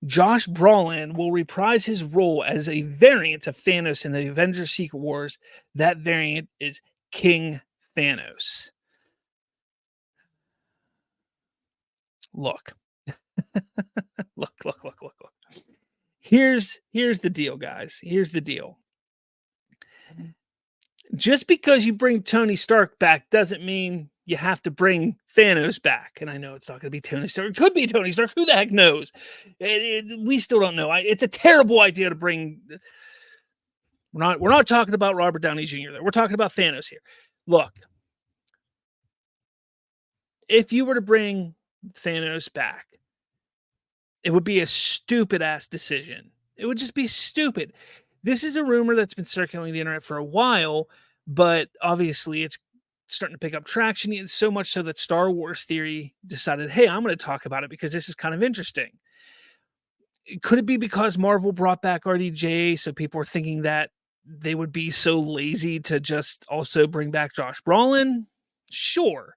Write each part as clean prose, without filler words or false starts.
Josh Brolin will reprise his role as a variant of Thanos in the Avengers Secret Wars. That variant is King Thanos. Look, look. Here's the deal, guys. Here's the deal. Just because you bring Tony Stark back doesn't mean you have to bring Thanos back. And I know it's not going to be Tony Stark. It could be Tony Stark. Who the heck knows? We still don't know. It's a terrible idea to bring. We're not talking about Robert Downey Jr. There. We're talking about Thanos here. Look, if you were to bring Thanos back, it would be a stupid ass decision. It would just be stupid. This is a rumor that's been circulating the internet for a while, but obviously it's starting to pick up traction. It's so much so that Star Wars Theory decided, hey, I'm going to talk about it because this is kind of interesting. Could it be because Marvel brought back RDJ, so people were thinking that they would be so lazy to just also bring back Josh Brolin? Sure.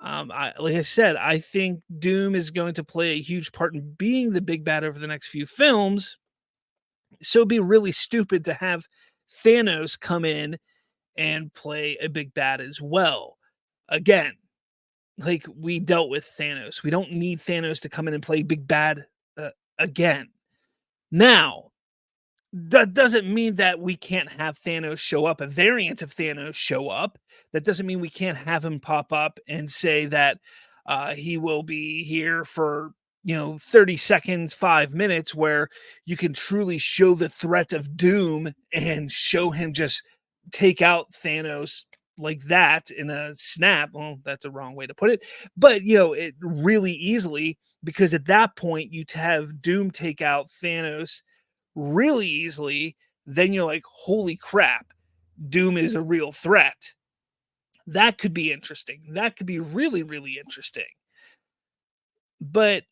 Like I said, I think Doom is going to play a huge part in being the big bad over the next few films. So it'd be really stupid to have Thanos come in and play a big bad as well. Again, like we dealt with Thanos. We don't need Thanos to come in and play big bad again. Now, that doesn't mean that we can't have Thanos show up, a variant of Thanos show up. That doesn't mean we can't have him pop up and say that he will be here for 30 seconds, 5 minutes, where you can truly show the threat of Doom and show him just take out Thanos like that in a snap. Well, that's a wrong way to put it, but it really easily, because at that point you'd have Doom take out Thanos really easily. Then you're like, holy crap, Doom is a real threat. That could be interesting. That could be really, really interesting. But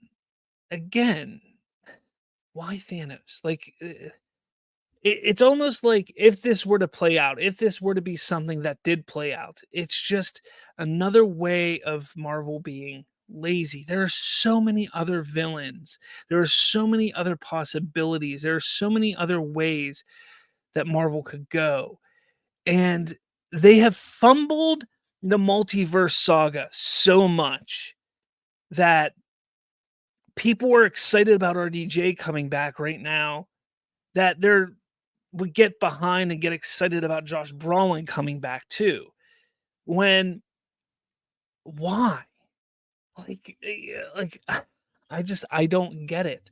again, why Thanos? Like, it's almost like if this were to play out, if this were to be something that did play out, it's just another way of Marvel being lazy. There are so many other villains. There are so many other possibilities. There are so many other ways that Marvel could go. And they have fumbled the multiverse saga so much that people are excited about RDJ coming back right now, that would get behind and get excited about Josh Brolin coming back too. When why? Like I don't get it.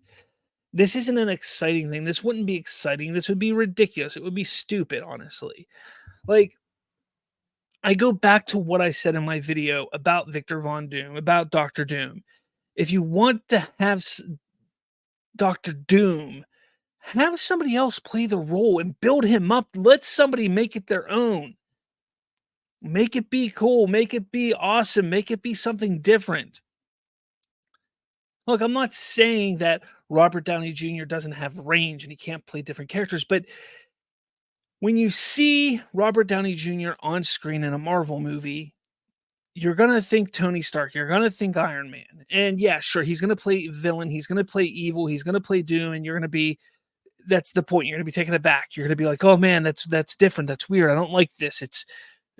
This isn't an exciting thing. This wouldn't be exciting. This would be ridiculous. It would be stupid, honestly. Like, I go back to what I said in my video about Victor Von Doom, about Doctor Doom. If you want to have Doctor Doom, have somebody else play the role and build him up. Let somebody make it their own. Make it be cool. Make it be awesome. Make it be something different. Look, I'm not saying that Robert Downey Jr. doesn't have range and he can't play different characters, but when you see Robert Downey Jr. on screen in a Marvel movie, you're going to think Tony Stark. You're going to think Iron Man. And yeah, sure, he's going to play villain. He's going to play evil. He's going to play Doom. And you're going to be, that's the point. You're going to be taken aback. You're going to be like, oh man, that's different. That's weird. I don't like this. It's,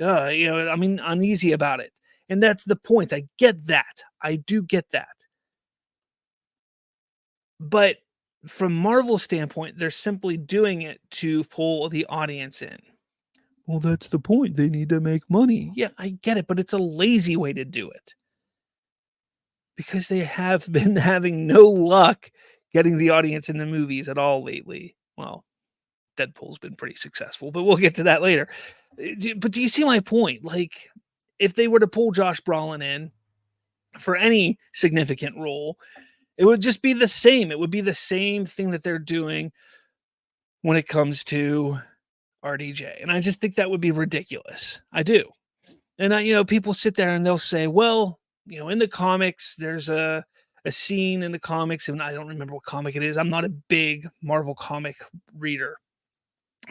I'm uneasy about it. And that's the point. I get that. I do get that. But from Marvel's standpoint, they're simply doing it to pull the audience in. Well, that's the point. They need to make money. Yeah, I get it, but it's a lazy way to do it. Because they have been having no luck getting the audience in the movies at all lately. Well, Deadpool's been pretty successful, but we'll get to that later. But do you see my point? Like, if they were to pull Josh Brolin in for any significant role, it would just be the same. It would be the same thing that they're doing when it comes to RDJ. And I just think that would be ridiculous. I do. And people sit there and they'll say, well, in the comics, there's a scene in the comics, and I don't remember what comic it is. I'm not a big Marvel comic reader,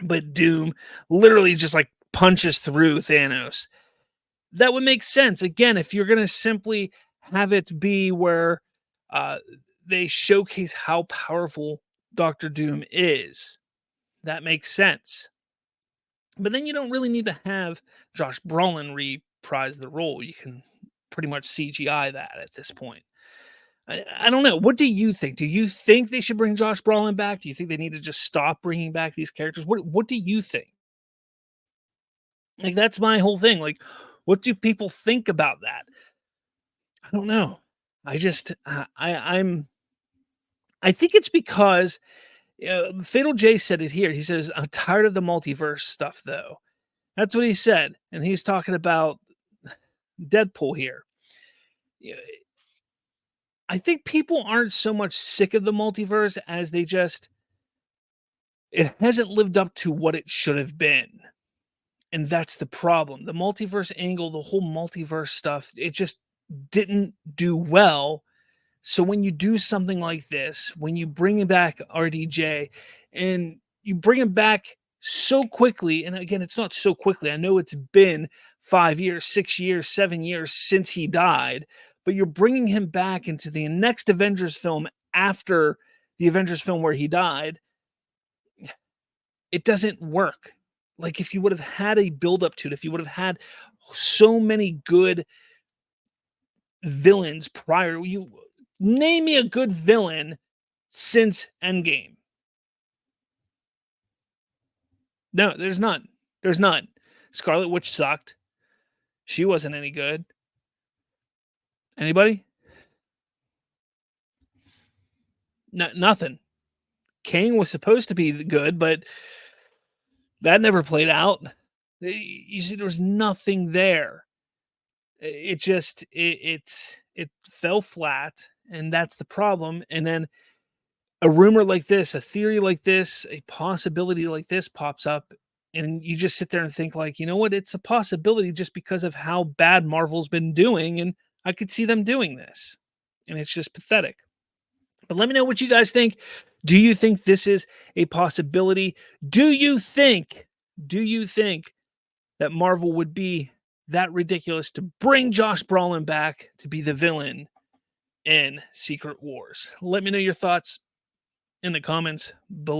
but Doom literally just like punches through Thanos. That would make sense. Again, if you're going to simply have it be where they showcase how powerful Doctor Doom is. That makes sense. But then you don't really need to have Josh Brolin reprise the role. You can pretty much CGI that at this point. I don't know. What do you think? Do you think they should bring Josh Brolin back? Do you think they need to just stop bringing back these characters? What do you think? Like, that's my whole thing. Like, what do people think about that? I don't know. I just I think it's because Fatal J said it here. He says, "I'm tired of the multiverse stuff, though." That's what he said, and he's talking about Deadpool here. Yeah, I think people aren't so much sick of the multiverse as they just it hasn't lived up to what it should have been. And that's the problem. The multiverse angle, the whole multiverse stuff, it just didn't do well. So when you do something like this, when you bring back RDJ and you bring him back so quickly, and again, it's not so quickly. I know it's been 5 years, 6 years, 7 years since he died, but you're bringing him back into the next Avengers film after the Avengers film where he died. It doesn't work. Like, if you would have had a build up to it, if you would have had so many good villains prior, you name me a good villain since Endgame. No, there's none. There's none. Scarlet Witch sucked. She wasn't any good. Anybody? Nothing. Kang was supposed to be good, but that never played out. You see, there was nothing there. It just it fell flat, and that's the problem. And then a rumor like this, a theory like this, a possibility like this pops up, and you just sit there and think, like, you know what? It's a possibility just because of how bad Marvel's been doing, and I could see them doing this, and it's just pathetic. But let me know what you guys think. Do you think this is a possibility? Do you think that Marvel would be that ridiculous to bring Josh Brolin back to be the villain in Secret Wars? Let me know your thoughts in the comments below.